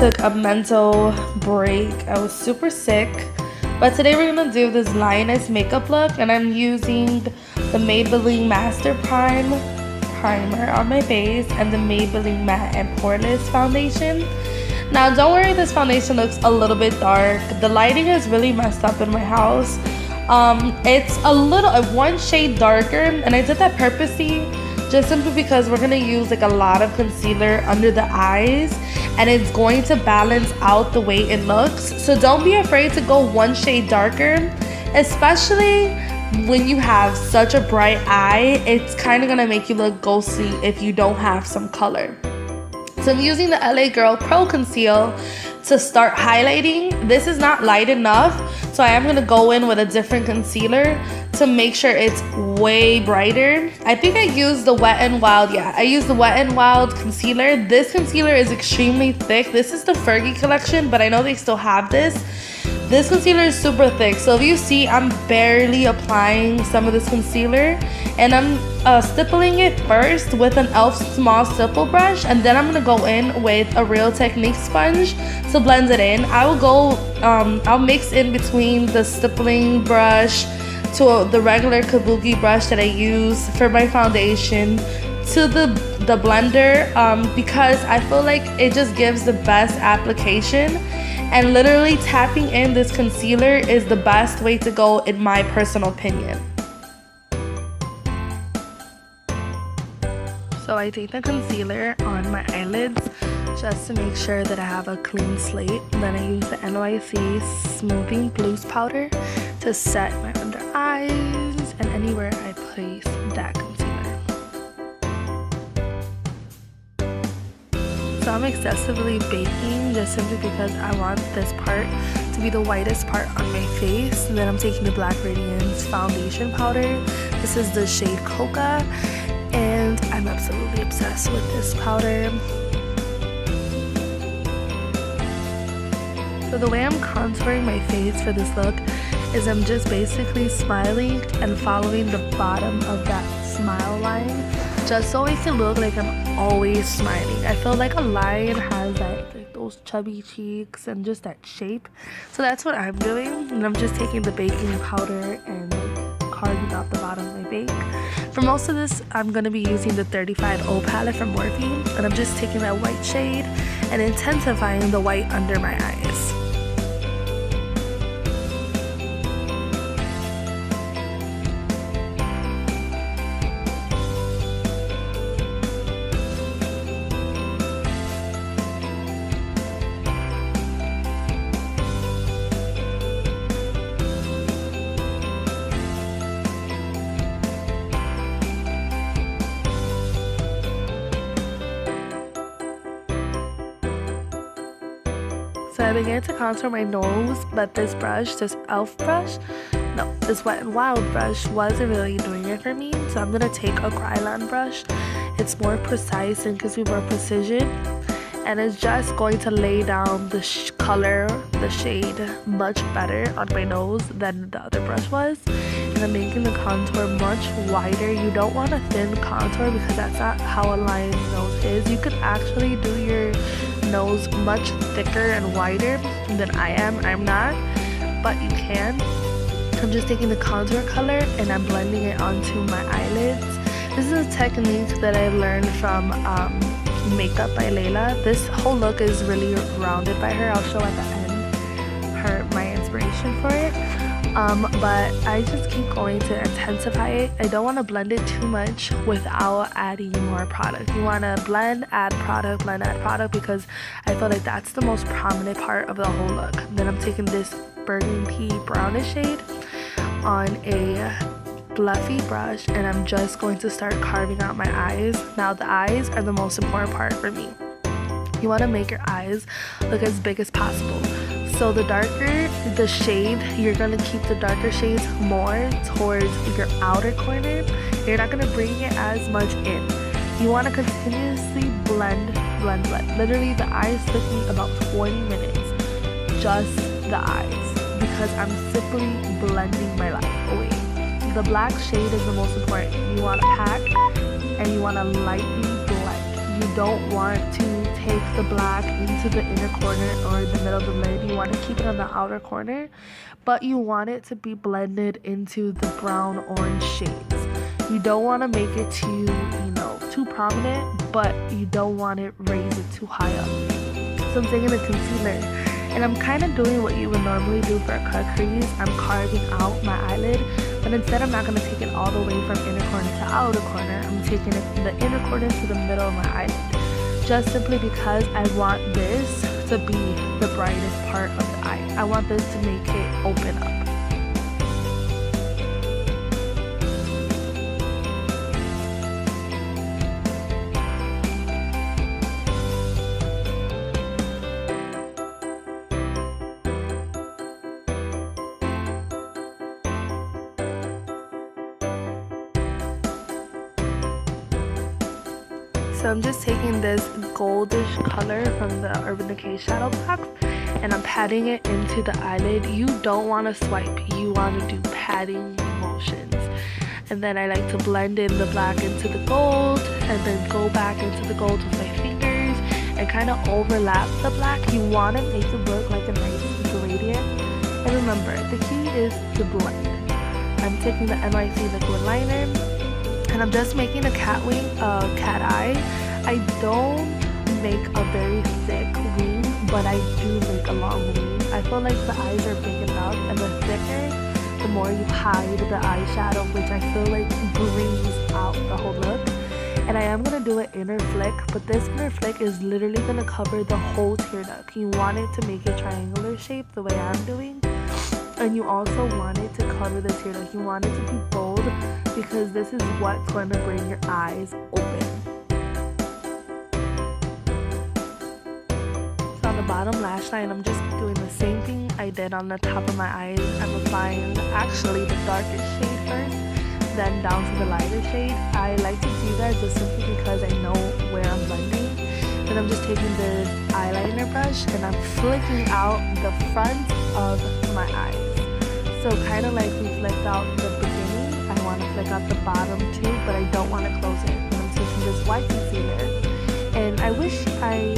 took a mental break. I was super sick. But today we're gonna do this Lioness makeup look, and I'm using the Maybelline Master Primer on my base and the Maybelline Matte and Poreless foundation. Now don't worry, this foundation looks a little bit dark. The lighting is really messed up in my house. It's a one shade darker, and I did that purposely just simply because we're gonna use like a lot of concealer under the eyes, and it's going to balance out the way it looks. So don't be afraid to go one shade darker, especially when you have such a bright eye. It's kind of gonna make you look ghostly if you don't have some color. So I'm using the LA Girl Pro Conceal to start highlighting. This is not light enough, so I am gonna go in with a different concealer to make sure it's way brighter. I think I used the Wet n Wild. Yeah, I used the Wet n Wild concealer. This concealer is extremely thick. This is the Fergie collection, but I know they still have this. This concealer is super thick, so if you see, I'm barely applying some of this concealer, and I'm stippling it first with an e.l.f. small stipple brush, and then I'm gonna go in with a Real Technique sponge to blend it in. I'll mix in between the stippling brush to the regular kabuki brush that I use for my foundation to the blender, because I feel like it just gives the best application. And literally tapping in this concealer is the best way to go, in my personal opinion. So I take the concealer on my eyelids just to make sure that I have a clean slate. Then I use the NYC Smoothing Blues Powder to set my under eyes and anywhere I place that concealer. So I'm excessively baking just simply because I want this part to be the whitest part on my face. And then I'm taking the Black Radiance foundation powder. This is the shade Coca, and I'm absolutely obsessed with this powder. So the way I'm contouring my face for this look is I'm just basically smiling and following the bottom of that smile line, just so it can look like I'm always smiling. I feel like a lion has those chubby cheeks and just that shape. So that's what I'm doing, and I'm just taking the baking powder and carving out the bottom of my bake. For most of this, I'm going to be using the 35O palette from Morphe, and I'm just taking that white shade and intensifying the white under my eyes. So I began to contour my nose, but this brush, this e.l.f. brush, this Wet n Wild brush wasn't really doing it for me. So I'm going to take a Krylon brush. It's more precise and gives me more precision, and it's just going to lay down the color, the shade much better on my nose than the other brush was. And I'm making the contour much wider. You don't want a thin contour because that's not how a lion's nose is. You could actually do your nose much thicker and wider than I am. I'm not, but you can. I'm just taking the contour color and I'm blending it onto my eyelids. This is a technique that I learned from Makeup by Layla. This whole look is really rounded by her. I'll show at the end my inspiration for it. But I just keep going to intensify it. I don't want to blend it too much without adding more product. You want to blend, add product, because I feel like that's the most prominent part of the whole look. Then I'm taking this burgundy brownish shade on a fluffy brush, and I'm just going to start carving out my eyes. Now the eyes are the most important part for me. You want to make your eyes look as big as possible. So the darker the shade, you're going to keep the darker shades more towards your outer corner. You're not going to bring it as much in. You want to continuously blend. Literally the eyes took me about 20 minutes. Just the eyes. Because I'm simply blending my light away. The black shade is the most important. You want to pack and you want to lightly blend. you don't want to take the black into the inner corner or the middle of the lid. You want to keep it on the outer corner, but you want it to be blended into the brown orange shades. You don't want to make it too, too prominent, but you don't want to raise it too high up. So I'm taking the concealer, and I'm kind of doing what you would normally do for a cut crease. I'm carving out my eyelid, but instead I'm not going to take it all the way from inner corner to outer corner. I'm taking it from the inner corner to the middle of my eyelid, just simply because I want this to be the brightest part of the eye. I want this to make it open up. So I'm just taking this goldish color from the Urban Decay shadow box, and I'm patting it into the eyelid. You don't want to swipe, you want to do patting motions. And then I like to blend in the black into the gold, and then go back into the gold with my fingers and kind of overlap the black. You want to make it look like a nice gradient. And remember, the key is to blend. I'm taking the NYC liquid liner, and I'm just making a cat eye. I don't make a very thick wing, but I do make a long wing. I feel like the eyes are big enough, and the thicker, the more you hide the eyeshadow, which I feel like brings out the whole look. And I am going to do an inner flick, but this inner flick is literally going to cover the whole tear duct. You want it to make a triangular shape the way I'm doing. And you also want it to cover the tear duct. You want it to be bold, because this is what's going to bring your eyes open. So on the bottom lash line, I'm just doing the same thing I did on the top of my eyes. I'm applying actually the darkest shade first, then down to the lighter shade. I like to do that just simply because I know where I'm blending. Then I'm just taking this eyeliner brush and I'm flicking out the front of my eyes. So kind of like we flicked out the beginning, I want to flick out the bottom too, but I don't want to close it. And I'm taking this white concealer, and I wish I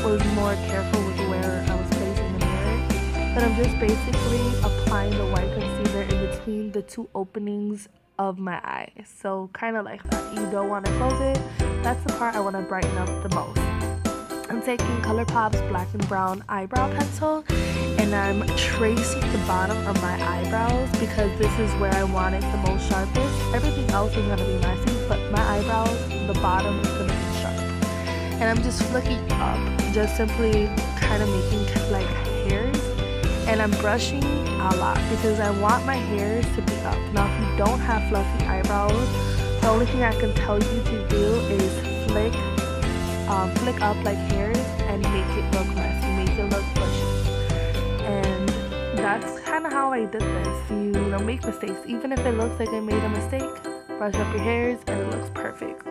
was more careful with where I was placing the mirror, but I'm just basically applying the white concealer in between the two openings of my eye. So kind of like that. You don't want to close it. That's the part I want to brighten up the most. I'm taking ColourPop's Black and Brown eyebrow pencil, and I'm tracing the bottom of my eyebrows because this is where I want it the most sharpest. Everything else is going to be messy, but my eyebrows, the bottom is going to be sharp. And I'm just flicking up, just simply kind of making like hairs, and I'm brushing a lot because I want my hairs to be up. Now if you don't have fluffy eyebrows, the only thing I can tell you to do is flick up like hairs and make it look messy, make it look bushy. And that's kind of how I did this. You make mistakes. Even if it looks like I made a mistake, brush up your hairs and it looks perfect.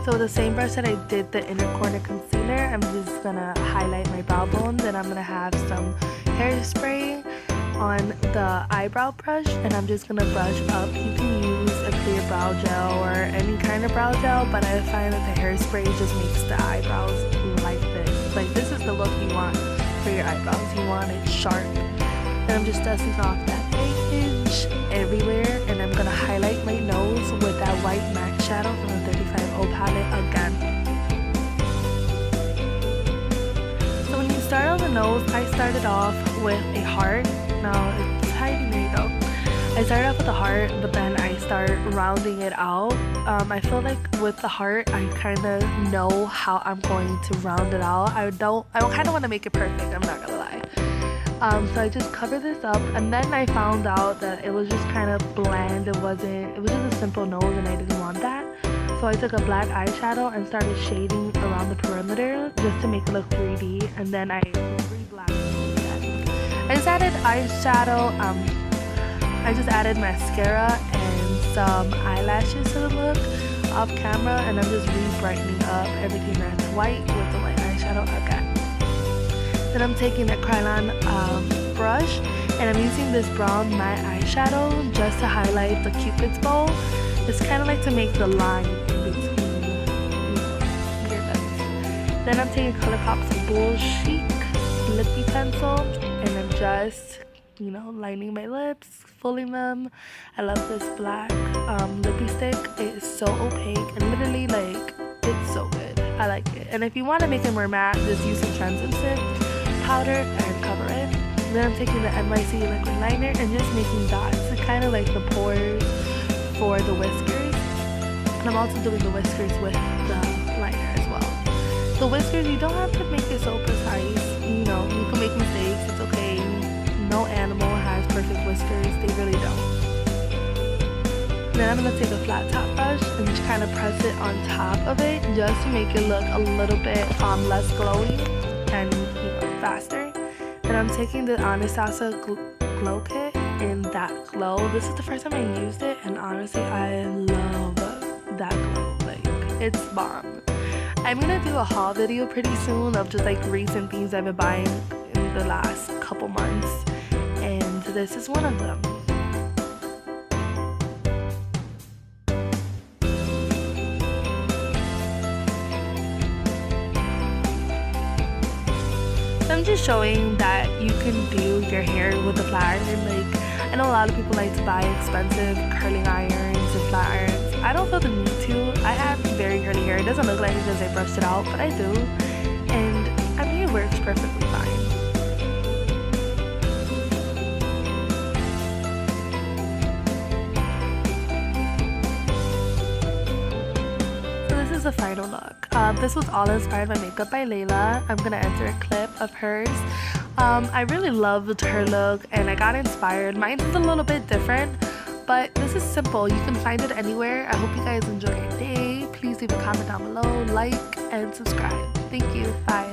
So with the same brush that I did the inner corner concealer, I'm just gonna highlight my brow bones, and I'm gonna have some hairspray on the eyebrow brush, and I'm just gonna brush up. You can use a clear brow gel or any kind of brow gel, but I find that the hairspray just makes the eyebrows like this. Like, this is the look you want for your eyebrows. You want it sharp. Then I'm just dusting off that bakage everywhere, and I'm gonna highlight my nose with that white MAC shadow from the 35O palette again. So when you start on the nose, I started off with a heart. Now it's hiding, there you go. I started off with the heart, but then I start rounding it out. I feel like with the heart, I kind of know how I'm going to round it out. I kind of want to make it perfect, I'm not gonna lie. So I just cover this up, and then I found out that it was just kind of bland. It was just a simple nose, and I didn't want that. So I took a black eyeshadow and started shading around the perimeter just to make it look 3D, and then I re-blacked it. I just added eyeshadow, I just added mascara and some eyelashes to the look off camera, and I'm just re-brightening up everything that's white with the white eyeshadow again. Then I'm taking a Krylon brush, And I'm using this brown matte eyeshadow just to highlight the cupid's bow. It's kind of like to make the line in between your lips. Then I'm taking ColourPop's Bull Chic Lippie pencil, and I'm just, you know, lining my lips, filling them. I love this black lippy stick. It is so opaque and literally, like, it's so good. I like it. And if you want to make it more matte, just use some translucent powder and cover it. Then I'm taking the NYC liquid liner and just making dots to kind of like the pores for the whiskers. And I'm also doing the whiskers with the liner as well. The whiskers, you don't have to make it so precise. You know, you can make mistakes. It's okay. No animal has perfect whiskers. They really don't. Then I'm going to take a flat top brush and just kind of press it on top of it just to make it look a little bit less glowy and, you know, faster. Then I'm taking the Anastasia Glow Kit in that glow. This is the first time I used it, and honestly, I love that glow. Like, it's bomb. I'm going to do a haul video pretty soon of just like recent things I've been buying in the last couple months, and this is one of them. I'm just showing that you can do your hair with a flat iron. Like, I know a lot of people like to buy expensive curling irons and flat irons. I don't feel the need to. I have very curly hair. It doesn't look like it because I brushed it out, but I do. And I mean, it works perfectly fine. The final look. This was all inspired by Makeup by Layla. I'm gonna enter a clip of hers. I really loved her look and I got inspired. Mine is a little bit different, but this is simple. You can find it anywhere. I hope you guys enjoy your day. Please leave a comment down below, like, and subscribe. Thank you. Bye.